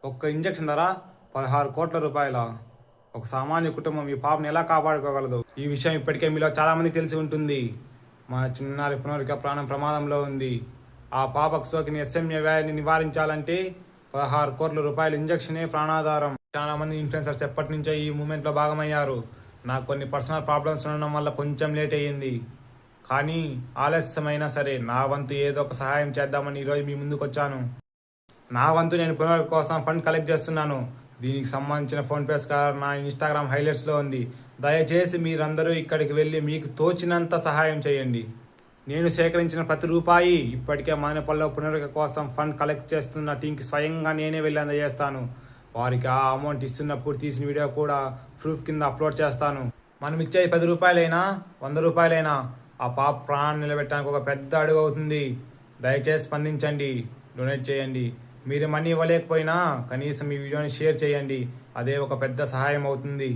ఒక్క ఇంజక్షన్ ధర 16 కోట్ల రూపాయల. ఒక సామాన్య కుటుంబం ఈ పాపను ఎలా కాపాడుకోగలదు? ఈ విషయం ఇప్పటికే మీలో చాలా మందికి తెలిసి ఉంటుంది. మా చిన్నారి పునరిక ప్రాణం ప్రమాదంలో ఉంది. ఆ పాపకు సోకిన ఎస్ఎంఏ వ్యాధిని నివారించాలంటే 16 కోట్ల రూపాయల ఇంజక్షనే ప్రాణాధారం. చాలా మంది ఇన్ఫ్లుయెన్సర్స్ ఎప్పటి నుంచో ఈ మూమెంట్లో భాగమయ్యారు. నాకు కొన్ని పర్సనల్ ప్రాబ్లమ్స్ ఉండడం వల్ల కొంచెం లేట్ అయ్యింది. కానీ ఆలస్యమైనా సరే నా వంతు ఏదో ఒక సహాయం చేద్దామని ఈరోజు మీ ముందుకు వచ్చాను. నా వంతు నేను పునరుద్ధరణ కోసం ఫండ్ కలెక్ట్ చేస్తున్నాను. దీనికి సంబంధించిన ఫోన్పే స్కానర్ నా ఇన్స్టాగ్రామ్ హైలైట్స్లో ఉంది. దయచేసి మీరందరూ ఇక్కడికి వెళ్ళి మీకు తోచినంత సహాయం చేయండి. నేను సేకరించిన ప్రతి రూపాయి ఇప్పటికే మదనపల్లిలో పునరుద్ధరణ కోసం ఫండ్ కలెక్ట్ చేస్తున్న టీంకి స్వయంగా నేనే వెళ్ళి అందజేస్తాను. వారికి ఆ అమౌంట్ ఇస్తున్నప్పుడు తీసిన వీడియో కూడా ప్రూఫ్ కింద అప్లోడ్ చేస్తాను. మనం ఇచ్చే 10 రూపాయలైనా 100 రూపాయలైనా ఆ పాప ప్రాణాన్ని నిలబెట్టడానికి ఒక పెద్ద అడుగు అవుతుంది. దయచేసి స్పందించండి, డొనేట్ చేయండి. మీరు మనీ ఇవ్వలేకపోయినా కనీసం ఈ వీడియోని షేర్ చేయండి. అదే ఒక పెద్ద సహాయం అవుతుంది.